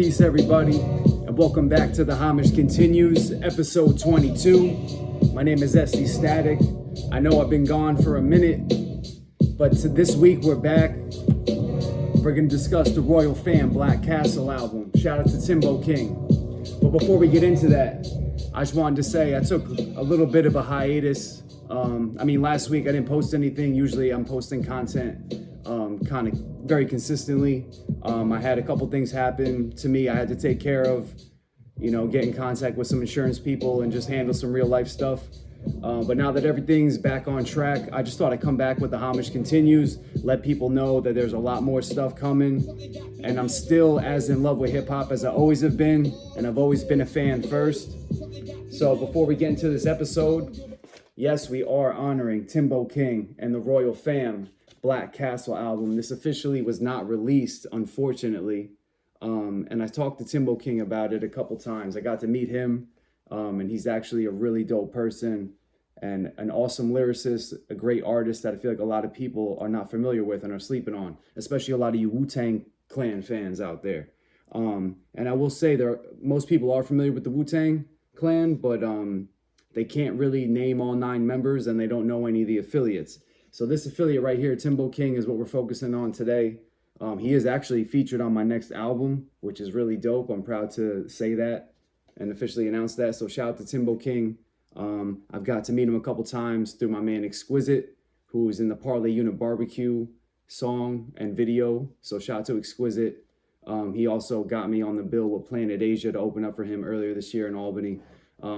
Peace, everybody, and welcome back to the Homage Continues, episode 22. My name is SD Static. I know I've been gone for a minute, but this week we're back. We're going to discuss the Royal Fam Black Castle album. Shout out to Timbo King. But before we get into that, I just wanted to say I took a little bit of a hiatus. Last week I didn't post anything. Usually I'm posting content kind of very consistently. I had a couple things happen to me I had to take care of, get in contact with some insurance people and just handle some real life stuff. But now that everything's back on track, I just thought I'd come back with the Homage Continues, let people know that there's a lot more stuff coming, and I'm still as in love with hip hop as I always have been, and I've always been a fan first. So before we get into this episode, yes, we are honoring Timbo King and the Royal Fam Black Castle album. This officially was not released, unfortunately. And I talked to Timbo King about it a couple times. I got to meet him, and he's actually a really dope person and an awesome lyricist, a great artist that I feel like a lot of people are not familiar with and are sleeping on, especially a lot of you Wu-Tang Clan fans out there. And I will say most people are familiar with the Wu-Tang Clan, but they can't really name all 9 members and they don't know any of the affiliates. So this affiliate right here, Timbo King, is what we're focusing on today. He is actually featured on my next album, which is really dope. I'm proud to say that and officially announce that. So shout out to Timbo King. I've got to meet him a couple times through my man Exquisite, who's in the Parlay Unit Barbecue song and video. So shout out to Exquisite. He also got me on the bill with Planet Asia to open up for him earlier this year in Albany.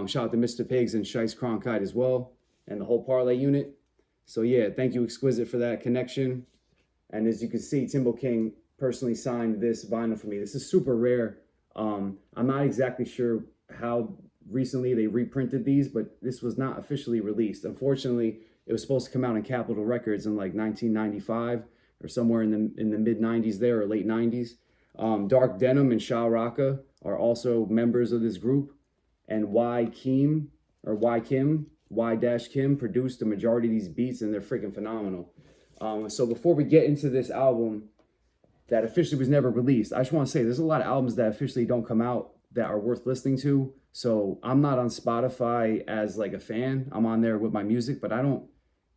Shout out to Mr. Pigs and Shice Cronkite as well, and the whole Parlay Unit. So yeah, thank you Exquisite for that connection. And as you can see, Timbo King personally signed this vinyl for me. This is super rare. I'm not exactly sure how recently they reprinted these, but this was not officially released. Unfortunately, it was supposed to come out in Capitol Records in like 1995 or somewhere in the mid 90s there, or late 90s. Dark Denim and Shah Raka are also members of this group, and Y Kim produced the majority of these beats, and they're freaking phenomenal. So before we get into this album that officially was never released, I just want to say there's a lot of albums that officially don't come out that are worth listening to. So I'm not on Spotify as like a fan. I'm on there with my music, but I'm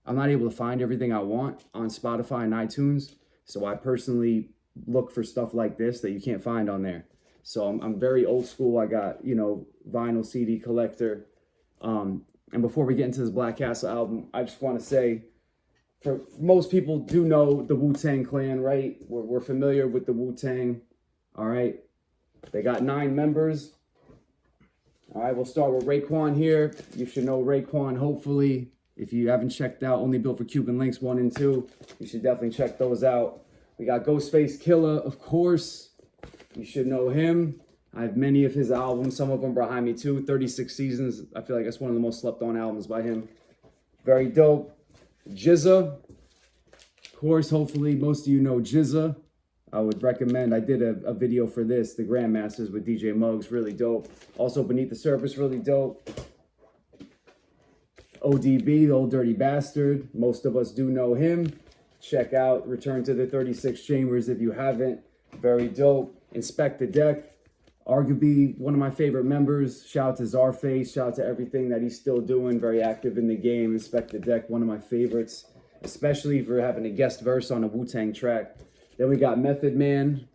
not able to find everything I want on Spotify and iTunes. So I personally look for stuff like this that you can't find on there. So I'm very old school. I got, vinyl CD collector. And before we get into this Black Castle album, I just want to say, for most people do know the Wu-Tang Clan, right? We're familiar with the Wu-Tang, all right? They got 9 members. All right, we'll start with Raekwon here. You should know Raekwon, hopefully. If you haven't checked out Only Built for Cuban Links 1 and 2, you should definitely check those out. We got Ghostface Killah, of course. You should know him. I have many of his albums. Some of them behind me too. 36 Seasons. I feel like that's one of the most slept on albums by him. Very dope. GZA. Of course, hopefully most of you know GZA. I would recommend. I did a video for this, the Grandmasters with DJ Muggs. Really dope. Also Beneath the Surface, really dope. ODB, the Old Dirty Bastard. Most of us do know him. Check out Return to the 36 Chambers if you haven't. Very dope. Inspect the Deck. Arguably one of my favorite members. Shout out to Czarface. Shout out to everything that he's still doing. Very active in the game. Inspect the Deck, one of my favorites, especially for having a guest verse on a Wu-Tang track. Then we got Method Man.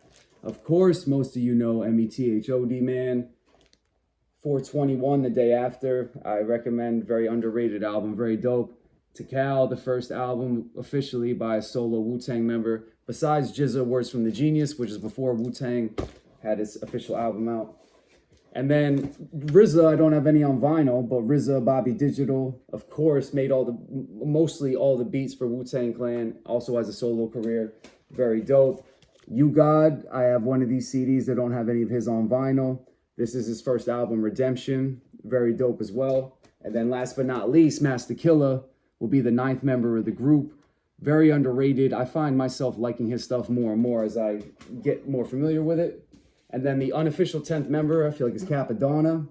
Of course, most of you know METHOD Man. 421, The Day After. I recommend. Very underrated album. Very dope. Tikal, the first album officially by a solo Wu-Tang member. Besides GZA, Words from the Genius, which is before Wu-Tang had its official album out. And then RZA, I don't have any on vinyl, but RZA, Bobby Digital, of course, made mostly all the beats for Wu-Tang Clan, also has a solo career. Very dope. You God, I have one of these CDs that don't have any of his on vinyl. This is his first album, Redemption. Very dope as well. And then last but not least, Master Killa will be the 9th member of the group. Very underrated. I find myself liking his stuff more and more as I get more familiar with it. And then the unofficial 10th member, I feel like, is Capadonna.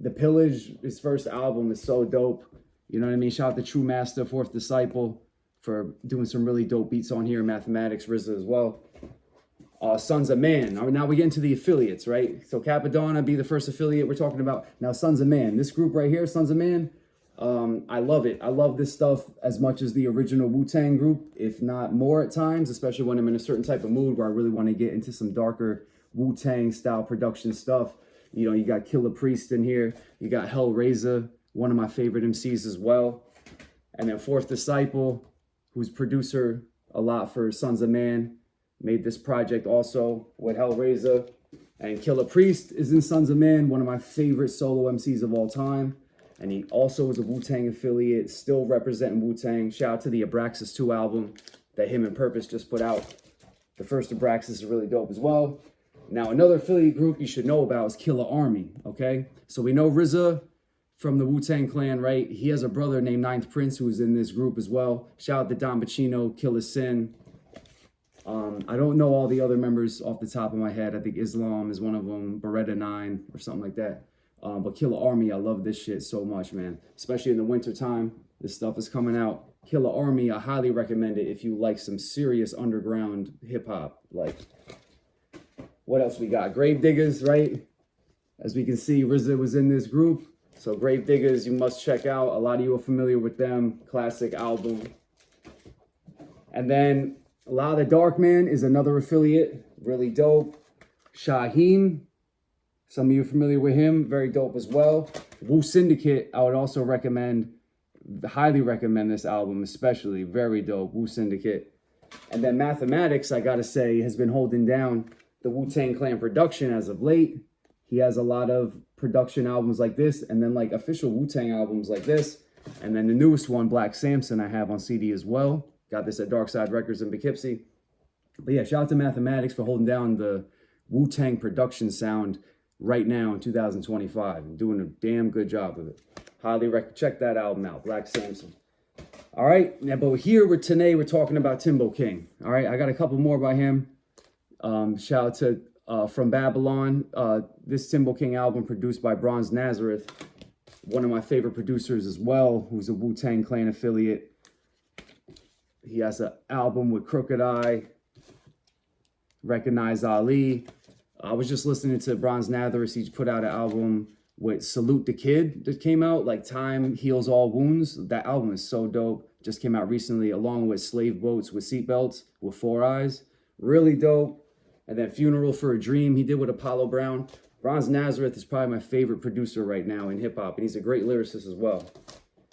The Pillage, his first album, is so dope. You know what I mean? Shout out to True Master, Fourth Disciple, for doing some really dope beats on here. Mathematics, RZA as well. Sons of Man. All right, now we get into the affiliates, right? So Capadonna be the first affiliate we're talking about. Now Sons of Man. This group right here, Sons of Man, I love it. I love this stuff as much as the original Wu-Tang group, if not more at times, especially when I'm in a certain type of mood where I really want to get into some darker Wu-Tang style production stuff. You know, you got Killer Priest in here. You got Hellraiser, one of my favorite MCs as well. And then Fourth Disciple, who's producer a lot for Sons of Man, made this project also with Hellraiser. And Killer Priest is in Sons of Man, one of my favorite solo MCs of all time. And he also is a Wu-Tang affiliate, still representing Wu-Tang. Shout out to the Abraxas 2 album that him and Purpose just put out. The first Abraxas is really dope as well. Now, another affiliate group you should know about is Killer Army, okay? So we know RZA from the Wu-Tang Clan, right? He has a brother named Ninth Prince who is in this group as well. Shout out to Don Pacino, Killer Sin. I don't know all the other members off the top of my head. I think Islam is one of them, Beretta 9 or something like that. But Killer Army, I love this shit so much, man. Especially in the winter time, this stuff is coming out. Killer Army, I highly recommend it if you like some serious underground hip-hop. Like, what else we got? Gravediggers, right? As we can see, RZA was in this group. So Gravediggers, you must check out. A lot of you are familiar with them. Classic album. And then A Lot of the Dark Man is another affiliate. Really dope. Shaheem. Some of you are familiar with him. Very dope as well. Wu Syndicate, I would also recommend, highly recommend this album, especially. Very dope. Wu Syndicate. And then Mathematics, I gotta say, has been holding down the Wu-Tang Clan production as of late. He has a lot of production albums like this, and then like official Wu-Tang albums like this. And then the newest one, Black Samson, I have on CD as well. Got this at Dark Side Records in Poughkeepsie. But yeah, shout out to Mathematics for holding down the Wu-Tang production sound right now in 2025 and doing a damn good job of it. Highly check that album out, Black Samson. All right, yeah, but today we're talking about Timbo King. All right, I got a couple more by him. Shout out to From Babylon. This Timbo King album produced by Bronze Nazareth, one of my favorite producers as well, who's a Wu-Tang Clan affiliate. He has an album with Crooked Eye, Recognize Ali. I was just listening to Bronze Nazareth. He put out an album with Salute the Kid that came out, like Time Heals All Wounds. That album is so dope. Just came out recently, along with Slave Boats with Seatbelts with Four Eyes. Really dope. And then Funeral for a Dream he did with Apollo Brown. Bronze Nazareth is probably my favorite producer right now in hip-hop, and he's a great lyricist as well.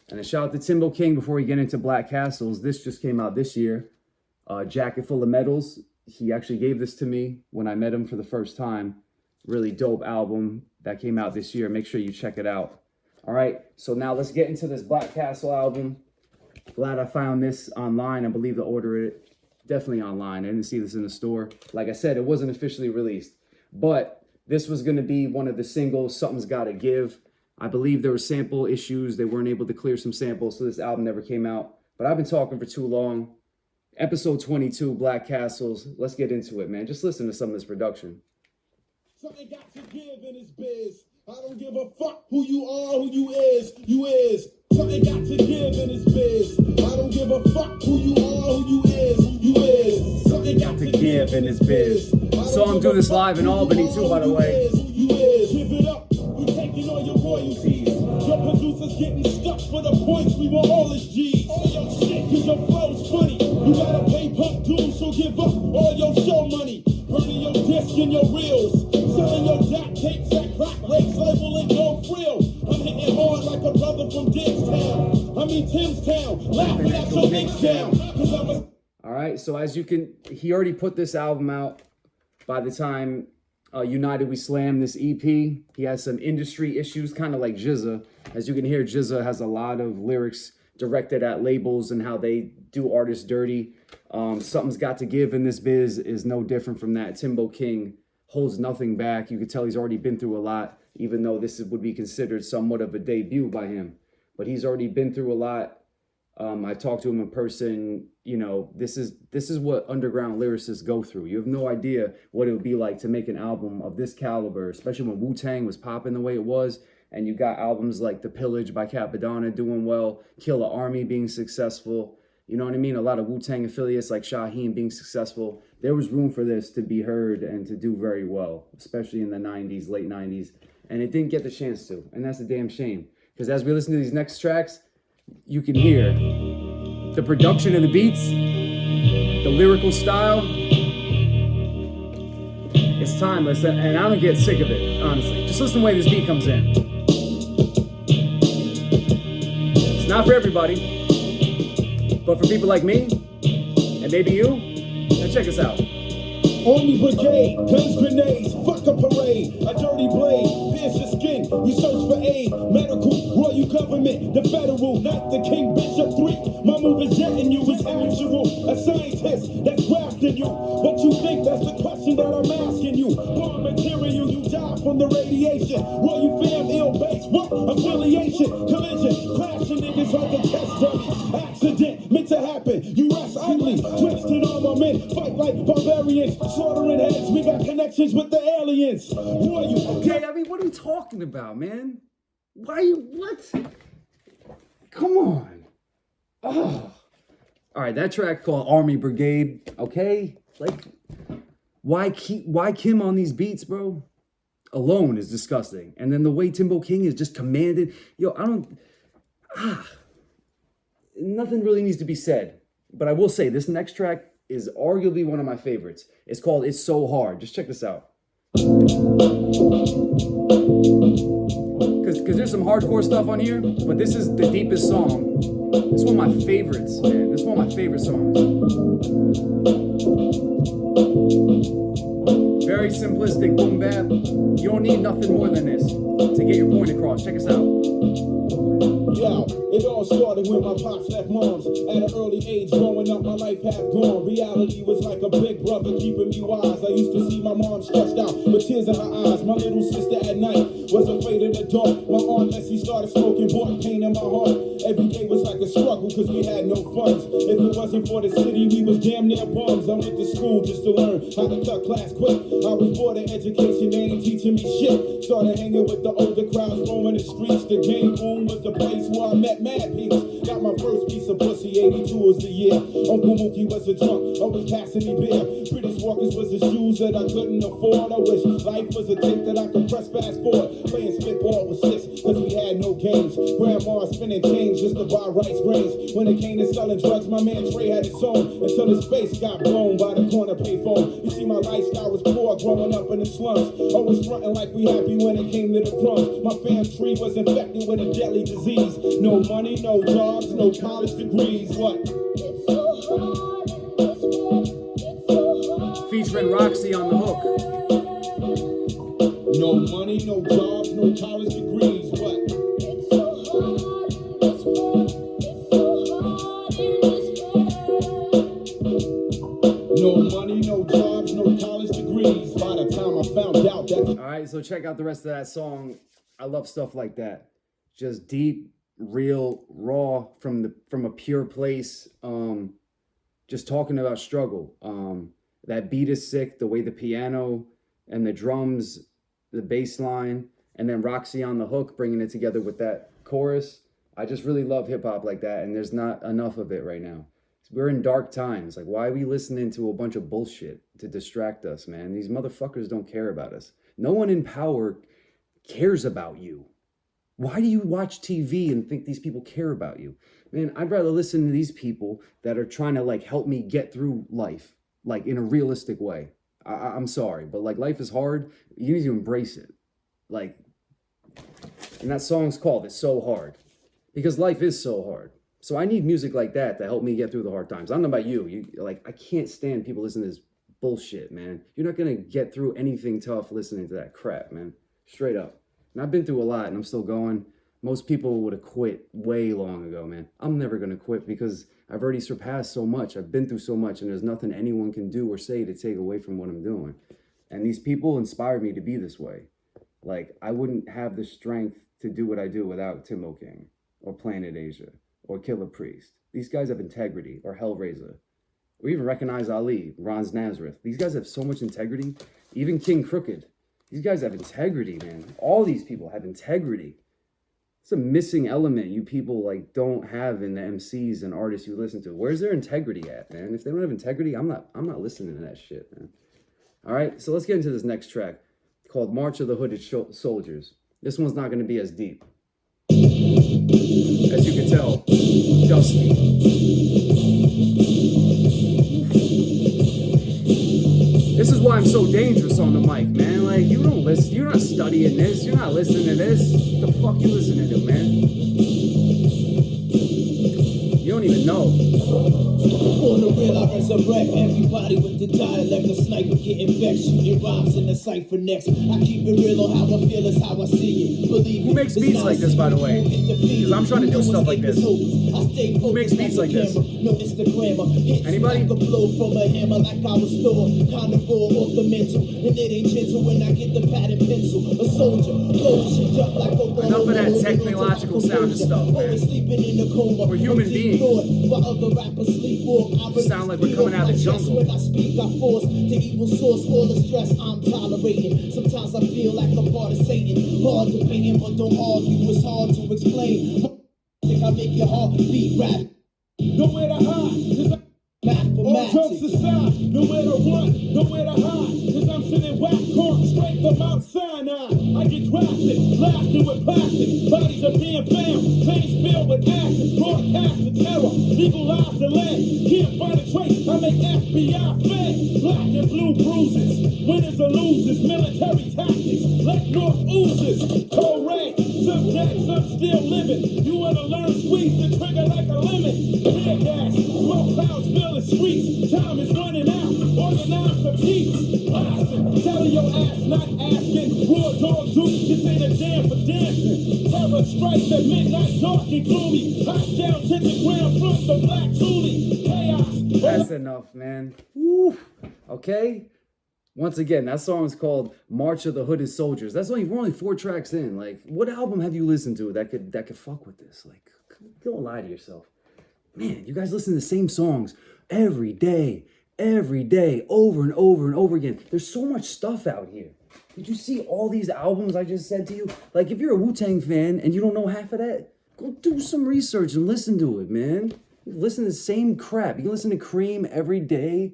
And a shout out to Timbo King before we get into Black Castles. This just came out this year. Jacket Full of Medals. He actually gave this to me when I met him for the first time. Really dope album that came out this year. Make sure you check it out. All right, so now let's get into this Black Castle album. Glad I found this online. I believe to order it definitely online. I didn't see this in the store. Like I said, it wasn't officially released, but this was going to be one of the singles, Something's Gotta Give. I believe there were sample issues. They weren't able to clear some samples, so this album never came out. But I've been talking for too long. Episode 22, Black Castles. Let's get into it, man. Just listen to some of this production. Something got to give in this biz. I don't give a fuck who you are, who you is. Something got to give in this biz. I don't give a fuck who you are, who you is. Something got to give in this biz. So I'm doing this live in Albany too, by the way. Give it up, we taking all your royalties. Your producers getting stuck for the points, we want all his G's. All your shit, cause your flow's funny. You gotta pay pump dues, so give up all your show money. Burning your disc and your reels. Selling your jack tapes at crack lakes, labeling no frill. I'm hitting hard like a brother from Digstown. I mean Timstown, laughing at your links down. Cause I'm a... All right, so as you can, he already put this album out by the time United We Slam, this EP. He has some industry issues, kind of like GZA. As you can hear, GZA has a lot of lyrics directed at labels and how they do artists dirty. Something's Got to Give in this biz is no different from that. Timbo King holds nothing back. You could tell he's already been through a lot, even though this would be considered somewhat of a debut by him. But he's already been through a lot. I talked to him in person. You know, this is what underground lyricists go through. You have no idea what it would be like to make an album of this caliber, especially when Wu-Tang was popping the way it was. And you got albums like The Pillage by Capadonna doing well, Killer Army being successful. You know what I mean? A lot of Wu-Tang affiliates like Shaheem being successful. There was room for this to be heard and to do very well, especially in the 90s, late 90s. And it didn't get the chance to. And that's a damn shame. Because as we listen to these next tracks, you can hear the production of the beats, the lyrical style. It's timeless, and I don't get sick of it, honestly. Just listen to the way this beat comes in. It's not for everybody, but for people like me, and maybe you, now check us out. Army brigade, guns, grenades, fuck a parade, a dirty blade, pierce your skin, you search for aid, medical, royal government, the federal, not the King Bishop 3, my move is jetting you, is actual, a scientist that's grafting you, but you think that's the question that I'm asking you, bomb material, you die from the radiation, royal fam, ill base, what, affiliation, collision, clashing niggas like a test dummy, accident, meant to happen, you rest ugly, twisted armament, fight like barbarians, slaughtering heads, we got connections with the aliens. Who are you? Okay, I mean, what are you talking about, man? Why are you, what? Come on. Oh. All right, that track called Army Brigade, okay? Like, why Kim on these beats, bro? Alone is disgusting. And then the way Timbo King is just commanded. Yo, nothing really needs to be said. But I will say, this next track is arguably one of my favorites. It's called It's So Hard. Just check this out. Because there's some hardcore stuff on here, but this is the deepest song. It's one of my favorites, man. This is one of my favorite songs. Very simplistic boom bap. You don't need nothing more than this to get your point across. Check us out. Yo, it all started when my pops left moms. At an early age, growing up, my life had gone. Reality was like a big brother keeping me wise. I used to see my mom stressed out with tears in her eyes. My little sister at night was afraid of the dark. My aunt Leslie started smoking, brought pain in my heart. Every day was like a struggle because we had no funds. If it wasn't for the city, we was damn near bums. I went to school just to learn how to cut class quick. I was bored of education, they ain't teaching me shit. Started hanging with the older crowds, roaming the streets. The game room was the place where I met mad peeps. Got my first piece of pussy, 82 was the year. Uncle Mookie was a drunk, always passing me beer. British Walkers was the shoes that I couldn't afford. I wish life was a tape that I could press fast forward. Playing spitball with sis, cause we had no games. Grandma spinning change just to buy rice grains. When it came to selling drugs, my man Trey had his own. Until his face got blown by the corner payphone. You see, my lifestyle was poor growing up in the slums. Always fronting like we happy when it came to the crumbs. My fam tree was infected with a deadly disease. No money, no jobs, no college degrees. What? It's so hard in this world. It's so hard. Featuring Roxy on the hook. No money, no jobs, no college degrees. What? It's so hard in this world. It's so hard in this world. No money, no jobs, no college degrees. By the time I found out that. All right, so check out the rest of that song. I love stuff like that. Just deep, real, raw, from a pure place. Just talking about struggle. That beat is sick. The way the piano and the drums, the bass line, and then Roxy on the hook, bringing it together with that chorus. I just really love hip hop like that, and there's not enough of it right now. We're in dark times. Like, why are we listening to a bunch of bullshit to distract us, man? These motherfuckers don't care about us. No one in power cares about you. Why do you watch TV and think these people care about you? Man, I'd rather listen to these people that are trying to like help me get through life, like in a realistic way. I'm sorry, but like life is hard. You need to embrace it. Like, and that song's called It's So Hard because life is so hard. So I need music like that to help me get through the hard times. I don't know about you. I can't stand people listening to this bullshit, man. You're not going to get through anything tough listening to that crap, man. Straight up. And I've been through a lot and I'm still going. Most people would have quit way long ago, man. I'm never going to quit because I've already surpassed so much. I've been through so much and there's nothing anyone can do or say to take away from what I'm doing. And these people inspire me to be this way. Like, I wouldn't have the strength to do what I do without Timbo King or Planet Asia or Killer Priest. These guys have integrity, or Hellraiser. Or even Recognize Ali, Ron's Nazareth. These guys have so much integrity. Even King Crooked. These guys have integrity, man. All these people have integrity. It's a missing element you people like don't have in the MCs and artists you listen to. Where's their integrity at, man? If they don't have integrity, I'm not listening to that shit, man. All right, so let's get into this next track called March of the Hooded Soldiers. This one's not going to be as deep. As you can tell, dusty. This is why I'm so dangerous on the mic, man. Like, you don't listen, you're not studying this, you're not listening to this. What the fuck you listening to, man? You don't even know. On the real, I resurrect everybody with the dialect. The sniper getting vexed, shooting rhymes in the cipher next. I keep it real on how I feel, is how I see it. Believe Who makes beats like this, by the way? Because I'm trying to do stuff like this. Who makes beats like this? Anybody? Like a blow from a hammer, like I was Thor. Kind of raw off the mental, and it ain't gentle when I get the pad and pencil. A soldier, blow shit up like a enough of that technological sound and stuff, man. Sleeping in the coma. We're human beings. While other rappers sleepwalk, Sound like we're coming out of the jungle. When I speak, I force the evil source, all the stress I'm tolerating. Sometimes I feel like a part of Satan. Hard to pain, but don't argue, it's hard to explain. Think I make your heart beat rap. Nowhere to hide. All jokes aside, nowhere to run, nowhere to hide. Cause I'm sitting whack corn straight to Mount Sinai. I get drafted, blasted with plastic. Bodies are being found, veins filled with acid. Broadcast the terror, legalize the land. Can't find a trace, I make FBI fed. Black and blue bruises, winners or losers. Military tactics, let north oozes. Cold rain, some dead, some still living. You wanna learn, squeeze the trigger like a lemon. Tear gas, smoke clouds fill the streets. Time is running out, organize the peace. Boston, tell your ass not asking. Raw dog Duke, this ain't a jam for dancing. Terror strikes at midnight, dark and gloomy. Hot down to the ground from the black toolie. Chaos. That's enough, man. Woo. Okay? Once again, that song is called March of the Hooded Soldiers. We're only 4 tracks in. Like, what album have you listened to that could fuck with this? Like, don't lie to yourself. Man, you guys listen to the same songs every day, over and over and over again. There's so much stuff out here. Did you see all these albums I just said to you? Like, if you're a Wu-Tang fan and you don't know half of that, go do some research and listen to it, man. Listen to the same crap. You can listen to Cream every day,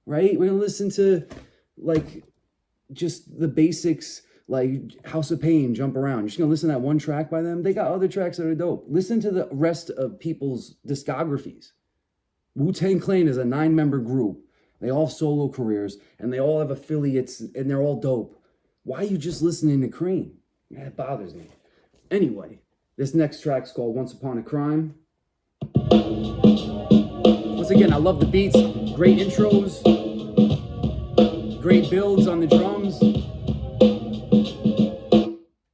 right? We're gonna listen to, like, just the basics, like House of Pain, Jump Around. You're just gonna listen to that one track by them? They got other tracks that are dope. Listen to the rest of people's discographies. Wu-Tang Clan is a 9-member group. They all have solo careers, and they all have affiliates, and they're all dope. Why are you just listening to Cream? That bothers me. Anyway, this next track's called Once Upon a Crime. Once again, I love the beats. Great intros. Great builds on the drums.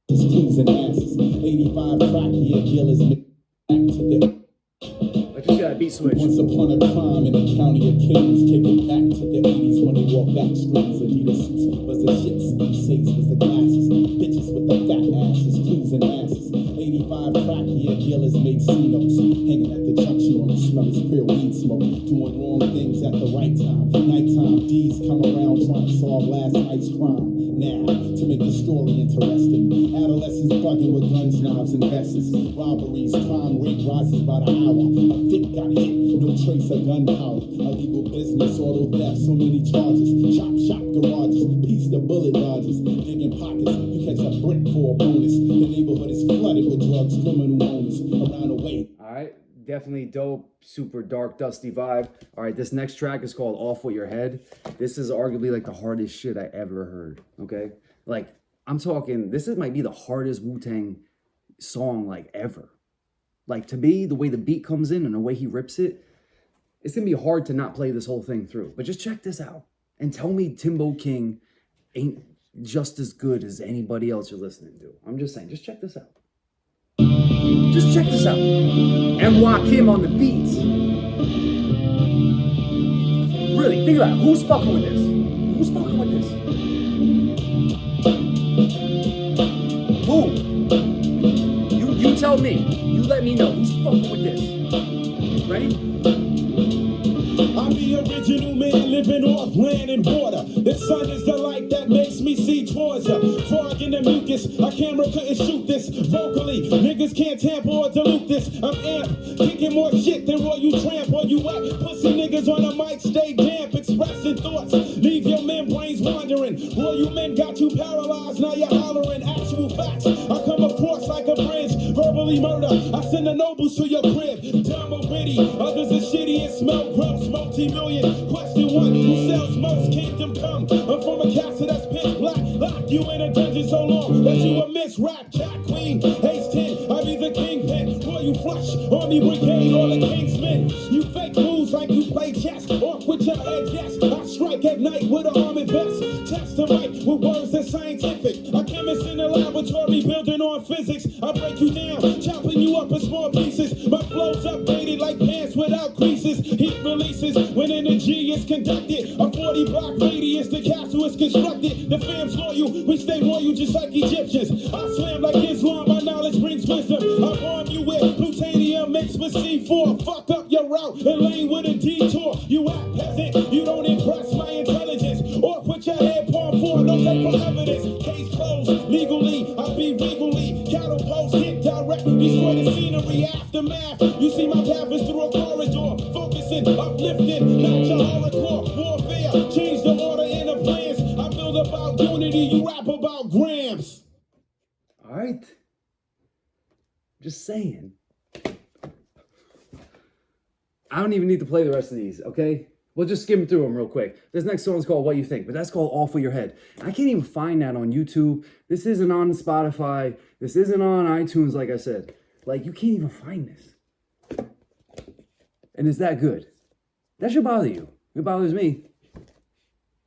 Kings and asses, 85 crack year dealers back to the. I just got a beat switch. Once upon a crime in the county of Kings, take it back to the 80s when they walked back streets. Adidas suits was the shits, Saints was the glasses, bitches with the fat asses, kings and asses. 85 crack year dealers made C-notes, hanging at the junction on the smell of pure weed smoke, doing wrong things at the right time. Nighttime D's come around trying to solve last night's crime. Now, to make the story interesting, adolescents bugging with guns, knives, and vests. Robberies, crime rate rises by the hour. A thick got hit, no trace of gunpowder. Illegal business, auto theft, so many charges. Chop shop garages, piece the bullet dodges. Digging pockets, you catch a brick for a bonus. The neighborhood is flooded with drugs, criminal owners around the way. All right, definitely dope, super dark, dusty vibe. All right, this next track is called Off With Your Head. This is arguably like the hardest shit I ever heard, okay? Like, I'm talking, might be the hardest Wu-Tang song, like, ever. Like, to me, the way the beat comes in and the way he rips it, it's gonna be hard to not play this whole thing through. But just check this out and tell me Timbo King ain't just as good as anybody else you're listening to. I'm just saying, just check this out. Just check this out. M.Y. Kim on the beats. Really, think about it. Who's fucking with this? Who's fucking with this? Who? You tell me. You let me know. Who's fucking with this? Ready? I'm the original man living off land and water. The sun is the light that makes makes me see towards ya. Frog in the mucus, a camera couldn't shoot this. Vocally, niggas can't tamper or dilute this. I'm amped, kicking more shit than Roy you tramp. Or you wet, pussy niggas on the mic stay damp, expressing thoughts. Leave your membranes wandering. Roy you men got you paralyzed, now you're hollering. Actual facts, I come across like a bridge. Verbally murder, I send the nobles to your crib. Dumb or witty, others are shitty and smell gross. Multi-million, question one, who sells most? Kingdom come, I'm from a castle that's pitch black. Lock you in a dungeon so long that you a miss rap. Jack Queen, Ace 10, I be the kingpin. Boy you flush, army brigade, all the kingsmen. You fake moves like you play chess. Off with your head, yes, I strike at night with a armored vest. Test the mic with words that's scientific. A chemist in the laboratory building on physics. I break you down, chopping you up in small pieces. My flow's updated like pants without creases. Heat releases when energy is conducted. A 40 block radius, the castle is constructed. The fam's loyal, we stay royal just like Egyptians. I slam like Islam, my knowledge brings wisdom. I arm you with plutonium mixed with C4. Fuck up your route and lane with a detour. You act peasant, you don't impress my intelligence. Off with your head palm forward, no take for evidence. Case closed, legally, I be regally. Cattle post, hit direct, destroy the scenery, aftermath. You see my path is through a corridor, focusing, uplifting, not your hardcore warfare. Change the order in the plans. I build about unity, you rap about grams. All right. Just saying. I don't even need to play the rest of these, okay? We'll just skim through them real quick. This next song's called What You Think, but that's called All For Your Head. I can't even find that on YouTube. This isn't on Spotify. This isn't on iTunes, like I said. Like, you can't even find this. And it's that good. That should bother you. It bothers me.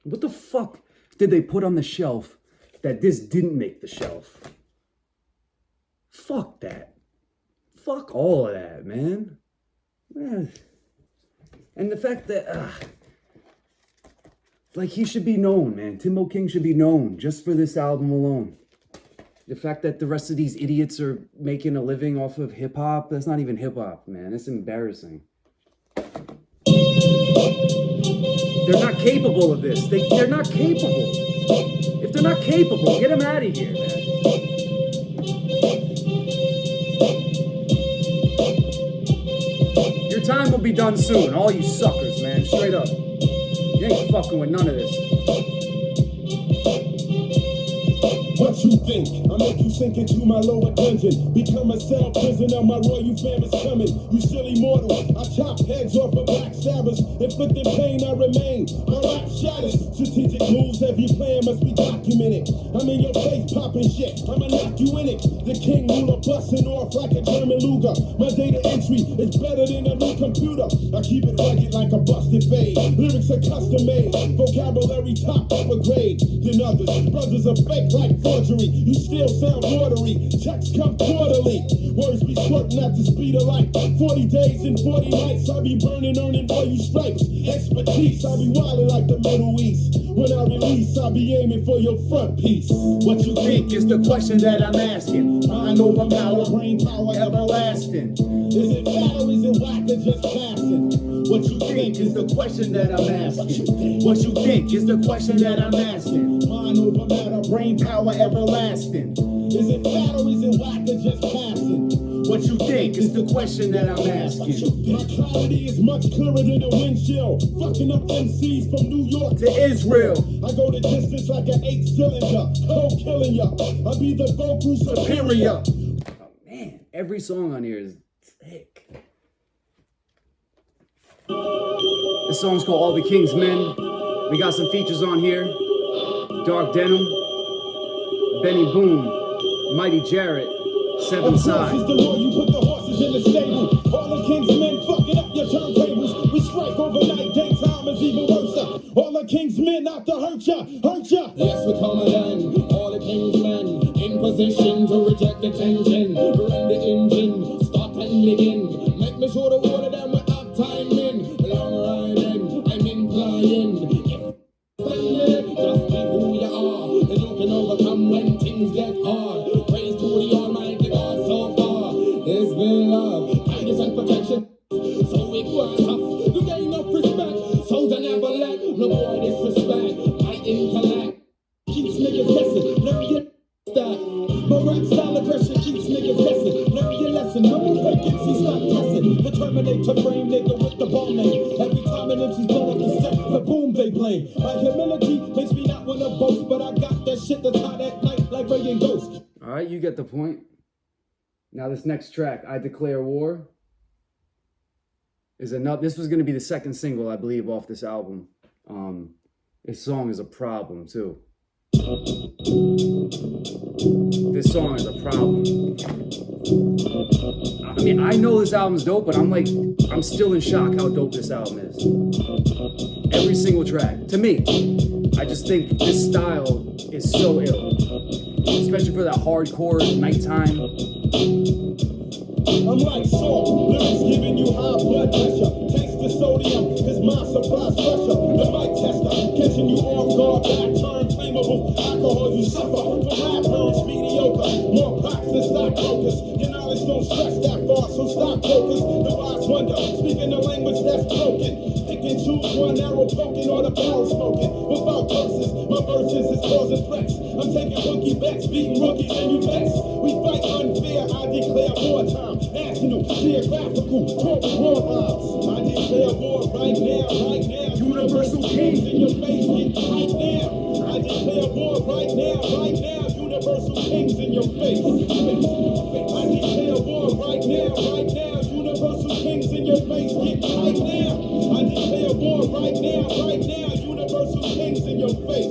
What the fuck did they put on the shelf that this didn't make the shelf? Fuck that. Fuck all of that, man. And the fact that, like, he should be known, man. Timbo King should be known just for this album alone. The fact that the rest of these idiots are making a living off of hip-hop, that's not even hip-hop, man. It's embarrassing. They're not capable of this. They're not capable. If they're not capable, get them out of here, man. Your time will be done soon, all you suckers, man. Straight up. You ain't fucking with none of this. What you think? I make you sink into my lower dungeon. Become a cell prisoner, my royal fam is coming. You silly mortal, I chop heads off of backstabbers. Inflicting pain, I remain. My rap shatters. Strategic moves, every plan must be documented. I'm in your face popping shit, I'ma knock you in it. The king ruler busting off like a German Luger. My data entry is better than a new computer. I keep it rugged like a busted fade. Lyrics are custom made, vocabulary top upper grade than others. Brothers are fake like forgery. You still sound watery. Checks come quarterly. Words be squirting at the speed of light. 40 days and 40 nights. I be burning, earning all you stripes. Expertise, I be wildin' like the Middle East. When I release, I be aiming for your front piece. What you think is the question that I'm asking. Mind over matter, brain power everlasting. Is it fat or is it whack or just passing? What you think is the question that I'm asking. What you think is the question that I'm asking. Mind over matter, Brain power everlasting. is it fat or is it whack or just passing? What you think is the question that I'm asking. My clarity is much clearer than a windshield. Fucking up MCs from New York To Israel, I go the distance like an 8-cylinder, cold killing ya. I be the vocal superior. oh man, every song on here is sick. This song's called All the King's Men. We got some features on here. Dark Denim, Benny Boone, Mighty Jarrett, Seven Of course, Side. it's the law, you put the horses in the stable. All the king's men fucking up your turntables. We strike overnight, daytime is even worse. All the king's men out to hurt ya, hurt ya. Yes, we come again, all the king's men, in position to reject the tension. Run the engine, start and begin. Make me show the water that we have time in. Long riding, I'm implying. Just be who you are, and you can overcome when things get hard. Praise to the Almighty God so far. It's been love, kindness and protection. So it works tough to gain enough respect. So they never let no boy disrespect. My intellect keeps me niggas guessing. Learn your style. My rap style aggression keeps niggas guessing. Learn your lesson. No more vacancy, stop guessing. The Terminator frame nigga with the bomb name. Every time an MC's blown up the set, the boom they blame. My humility makes me not wanna boast, but I got that shit that's hot at night like Ray and Ghost. All right, you get the point. Now this next track, I Declare War, is another. This was going to be the second single, I believe, off this album. This song is a problem too. This song is a problem. I mean, I know this album's dope, but I'm still in shock how dope this album is. Every single track, to me, I just think this style is so ill, especially for that hardcore nighttime. I'm like salt, lyrics giving you high blood pressure. Taste the sodium, cause my supply's fresher. The mic tester, catching you off guard, back turn flammable. Alcohol you suffer, from rap burns mediocre. More props than stockbrokers. Your knowledge don't stretch that far, so stockbrokers. The wise wonder, speaking a language that's broken. Pick and choose one arrow poking or the barrel smoking. Without curses, my verses is causing threats. I'm taking rookie bets, beating rookies and you bets. We fight unfair, I declare wartime. National, geographical, total war rhymes. I declare war right now. Universal kings in your face, get right now. I declare war right now. Universal kings in your face. I declare war right now. Universal kings in your face, get right now. I declare war right now. Universal kings in your face.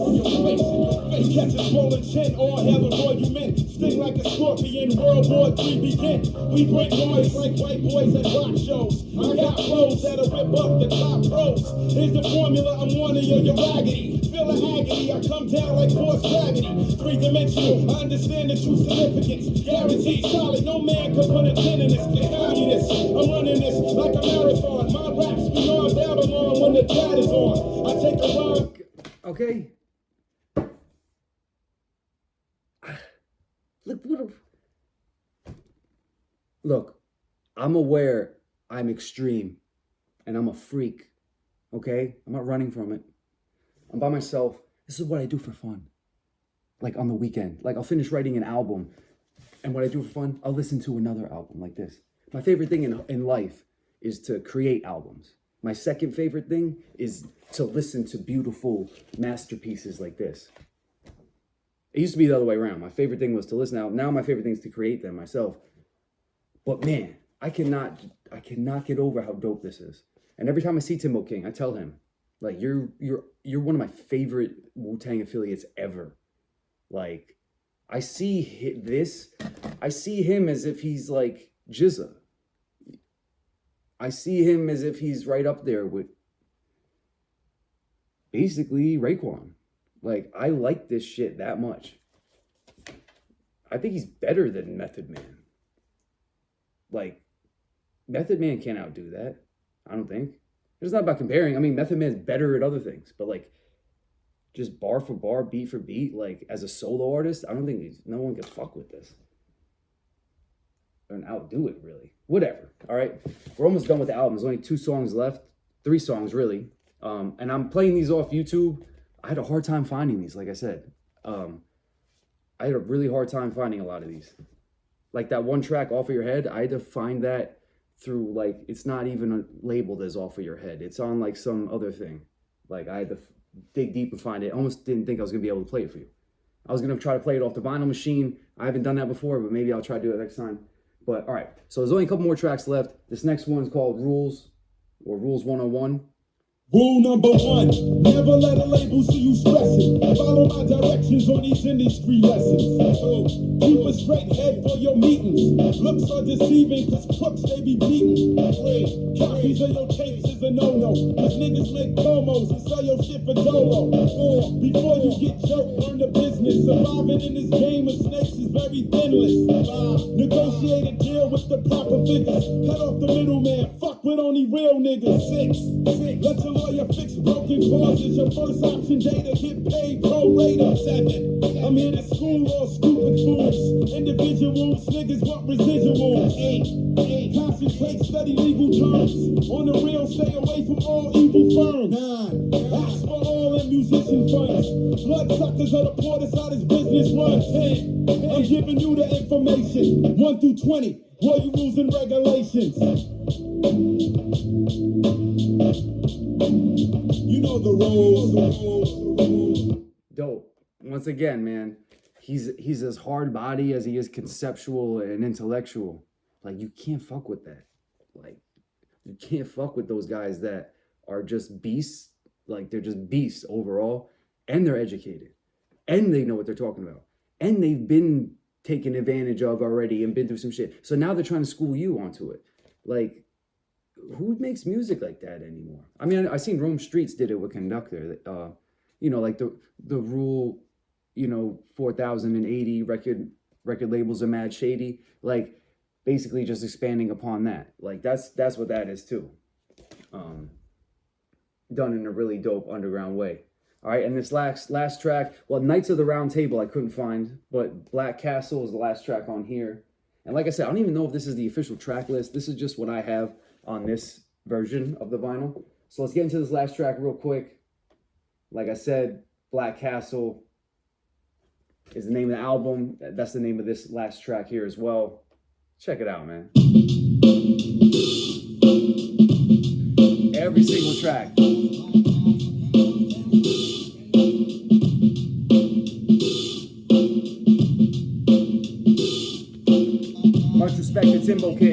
Catch a swollen chin, all hell and roll you men. Sting like a scorpion, World War III begin. We bring noise like white boys at rock shows. I got flows that'll rip up the top pros. Here's the formula, I'm warning you, you're raggedy. Feel the agony, I come down like force gravity. Three-dimensional, I understand the true significance. Guaranteed solid, no man can put a pin in this. Communist, I'm running this like a marathon. My rap's beyond Babylon when the dad is on. I take a rhyme. Okay. Look, I'm aware I'm extreme and I'm a freak, okay? I'm not running from it. I'm by myself. This is what I do for fun. Like on the weekend. Like I'll finish writing an album, and what I do for fun, I'll listen to another album like this. My favorite thing in life is to create albums. My second favorite thing is to listen to beautiful masterpieces like this. It used to be the other way around. My favorite thing was to listen out. Now my favorite thing is to create them myself. But man, I cannot get over how dope this is. And every time I see Timbo King, I tell him, like, you're one of my favorite Wu-Tang affiliates ever. Like, I see him as if he's like Jizza. I see him as if he's right up there with basically Raekwon. Like, I like this shit that much. I think he's better than Method Man. Like, Method Man can't outdo that. I don't think. It's not about comparing. I mean, Method Man's better at other things. But, like, just bar for bar, beat for beat, like, as a solo artist, I don't think no one can fuck with this. Or outdo it, really. Whatever. All right? We're almost done with the album. There's only 2 songs left. 3 songs, really. And I'm playing these off YouTube. I had a hard time finding these, like I said. I had a really hard time finding a lot of these. Like that one track, Off of Your Head, I had to find that through, like, it's not even labeled as Off of Your Head. It's on, like, some other thing. Like, I had to dig deep and find it. I almost didn't think I was going to be able to play it for you. I was going to try to play it off the vinyl machine. I haven't done that before, but maybe I'll try to do it next time. But, all right. So there's only a couple more tracks left. This next one's called Rules, or Rules 101. Rule number 1, never let a label see you stressing. Follow my directions on these industry lessons. So, keep a straight head for your meetings. Looks are deceiving, cause crooks they be beaten. Copies of your tapes is a no-no, cause niggas make promos and sell your shit for dolo. 4, before you get jerked, learn the business. Surviving in this game of snakes is very thinless. 5, negotiate a deal with the proper figures. Cut off the middleman, fuck with but only real niggas. Six. Let your lawyer fix broken clauses. Your first option data get paid pro rata. 7. I'm here to school all stupid fools. Individuals, niggas want residuals. 8. Concentrate, study legal terms. On the real, stay away from all evil firms. 9. Ask for all in musician funds. Bloodsuckers are the poor, that's how this business runs. 10. I'm giving you the information. 1 through 20. What you rules and regulations? You know the rules. Dope. Once again, man, he's as hard body as he is conceptual and intellectual. Like, you can't fuck with that. Like, you can't fuck with those guys that are just beasts. Like, they're just beasts overall, and they're educated, and they know what they're talking about, and they've been taken advantage of already and been through some shit. So now they're trying to school you onto it. Like, who makes music like that anymore? I mean, I seen Rome Streets did it with Conductor. You know, like the rule, you know, 4080 record labels are mad shady. Like, basically just expanding upon that. Like, that's what that is too. Done in a really dope underground way. All right, and this last track, well, Knights of the Round Table I couldn't find, but Black Castle is the last track on here. And like I said, I don't even know if this is the official track list. This is just what I have on this version of the vinyl. So let's get into this last track real quick. Like I said, Black Castle is the name of the album. That's the name of this last track here as well. Check it out, man. Every single track. Much respect to Timbo King.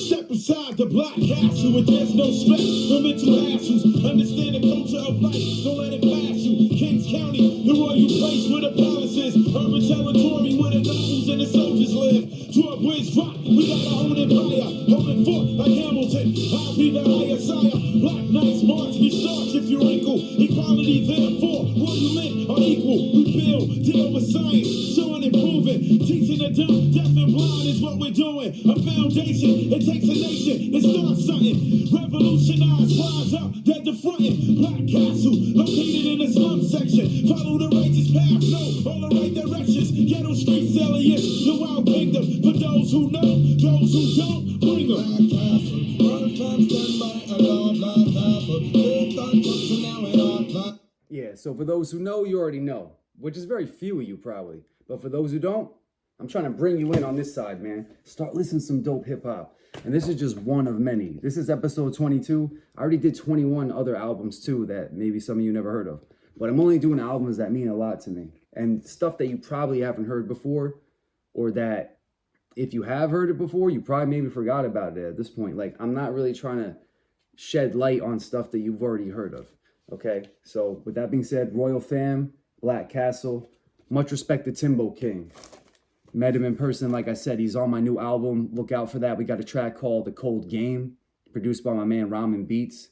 Step aside the Black Castle where there's no stress, no mental hassles. Understand the culture of life, don't let it pass you. Kings County, the royal place where the palace is. Urban territory where the nobles and the soldiers live. Drawbridge drop, we got our own empire. Holding fort like Hamilton, I'll be the higher sire. Black Knights march, we starch if you wrinkle. Equality therefore, royal men are equal. We build, deal with science, showing and proving. Teaching the dumb, deaf and blind is what we're doing. A foundation, it takes a nation to start something. Revolutionize, rise up, dead to frontin'. Black Castle, located in the slum section. Follow the righteous path, no, all the right directions. Ghetto streets, Elliot, the wild kingdom. For those who know, those who don't, bring them. Black Castle, run from stand by alone. Black Castle, they've done drugs and now it all black. Yeah, so for those who know, you already know, which is very few of you probably. But for those who don't, I'm trying to bring you in on this side, man. Start listening to some dope hip hop. And this is just one of many. This is episode 22. I already did 21 other albums too that maybe some of you never heard of. But I'm only doing albums that mean a lot to me. And stuff that you probably haven't heard before, or that if you have heard it before, you probably maybe forgot about it at this point. Like, I'm not really trying to shed light on stuff that you've already heard of. Okay, so with that being said, Royal Fam, Black Castle, much respect to Timbo King. Met him in person, like I said, he's on my new album. Look out for that. We got a track called The Cold Game, produced by my man Ramen Beats.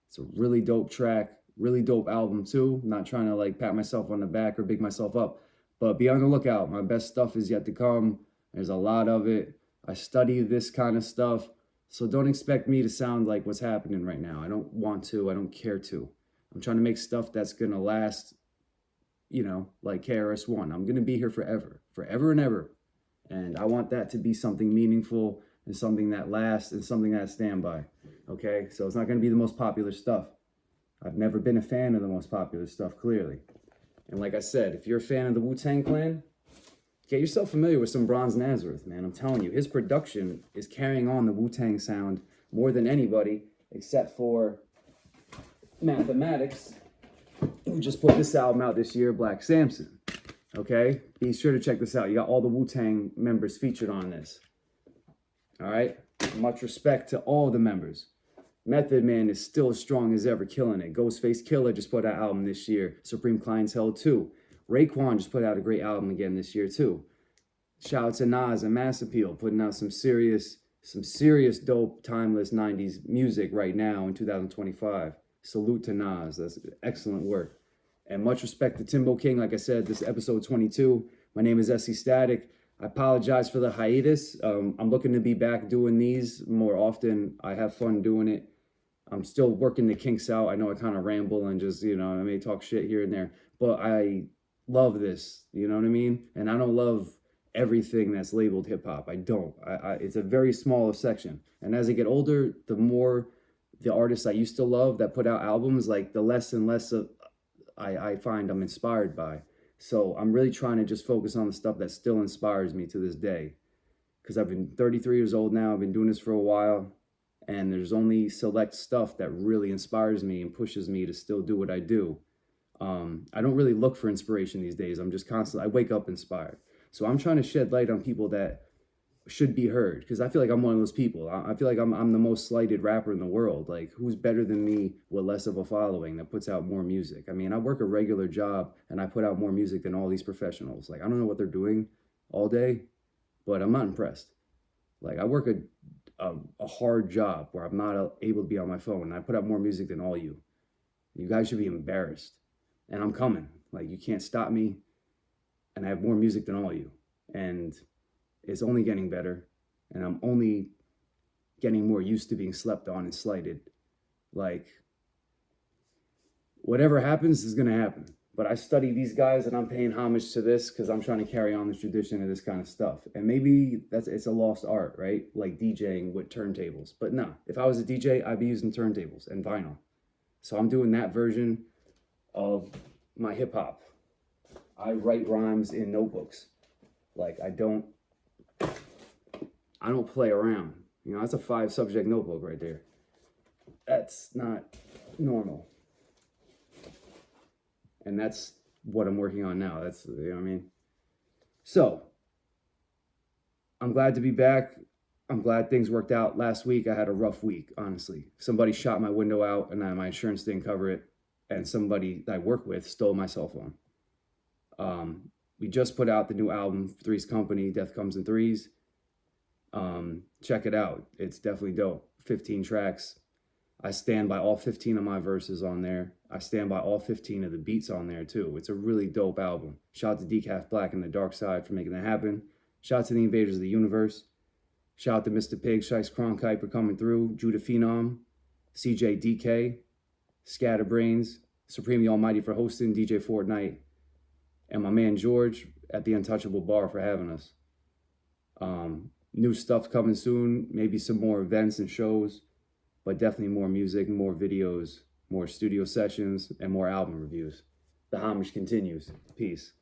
It's a really dope track, really dope album too. I'm not trying to like pat myself on the back or big myself up, but be on the lookout. My best stuff is yet to come. There's a lot of it. I study this kind of stuff, so don't expect me to sound like what's happening right now. I don't want to, I don't care to. I'm trying to make stuff that's going to last, you know, like KRS-One. I'm going to be here forever and ever. And I want that to be something meaningful and something that lasts and something that I stand by. Okay? So it's not going to be the most popular stuff. I've never been a fan of the most popular stuff, clearly. And like I said, if you're a fan of the Wu-Tang Clan, get yourself familiar with some Bronze Nazareth, man. I'm telling you, his production is carrying on the Wu-Tang sound more than anybody, except for Mathematics, who just put this album out this year, Black Samson. Okay? Be sure to check this out. You got all the Wu-Tang members featured on this. All right? Much respect to all the members. Method Man is still as strong as ever, killing it. Ghostface Killer just put out an album this year. Supreme Clientele 2. Raekwon just put out a great album again this year too. Shout out to Nas and Mass Appeal, putting out some serious dope, timeless 90s music right now in 2025. Salute to Nas. That's excellent work. And much respect to Timbo King. Like I said, this is episode 22. My name is SC Static. I apologize for the hiatus. I'm looking to be back doing these more often. I have fun doing it. I'm still working the kinks out. I know I kind of ramble and just, I may talk shit here and there, but I love this, you know what I mean? And I don't love everything that's labeled hip hop. I don't. It's a very small section. And as I get older, the more the artists I used to love that put out albums, like the less and less of I find I'm inspired by. So I'm really trying to just focus on the stuff that still inspires me to this day. Because I've been 33 years old now. I've been doing this for a while. And there's only select stuff that really inspires me and pushes me to still do what I do. I don't really look for inspiration these days. I'm just constantly, I wake up inspired. So I'm trying to shed light on people that should be heard, because I feel like I'm one of those people. I feel like I'm the most slighted rapper in the world. Like, who's better than me with less of a following that puts out more music? I mean, I work a regular job and I put out more music than all these professionals. Like, I don't know what they're doing all day, but I'm not impressed. Like, I work a hard job where I'm not able to be on my phone, and I put out more music than all you. You guys should be embarrassed. And I'm coming. Like, you can't stop me. And I have more music than all you. And it's only getting better, and I'm only getting more used to being slept on and slighted. Like, whatever happens is gonna happen. But I study these guys, and I'm paying homage to this because I'm trying to carry on the tradition of this kind of stuff. And maybe it's a lost art, right? Like DJing with turntables. But no, if I was a DJ, I'd be using turntables and vinyl. So I'm doing that version of my hip hop. I write rhymes in notebooks. Like, I don't play around. That's a 5-subject notebook right there. That's not normal. And that's what I'm working on now. That's, you know what I mean? So, I'm glad to be back. I'm glad things worked out. Last week, I had a rough week, honestly. Somebody shot my window out, and my insurance didn't cover it. And somebody that I work with stole my cell phone. We just put out the new album, Three's Company, Death Comes in Threes. Check it out. It's definitely dope. 15 tracks. I stand by all 15 of my verses on there. I stand by all 15 of the beats on there too. It's a really dope album. Shout out to Decaf Black and the Dark Side for making that happen. Shout out to the Invaders of the Universe. Shout out to Mr. Pig, Shice Cronkite for coming through. Judah Phenom, CJ DK, Scatterbrains, Supreme the Almighty for hosting, DJ Fortnite, and my man George at the Untouchable Bar for having us. New stuff coming soon, maybe some more events and shows, but definitely more music, more videos, more studio sessions, and more album reviews. The homage continues. Peace.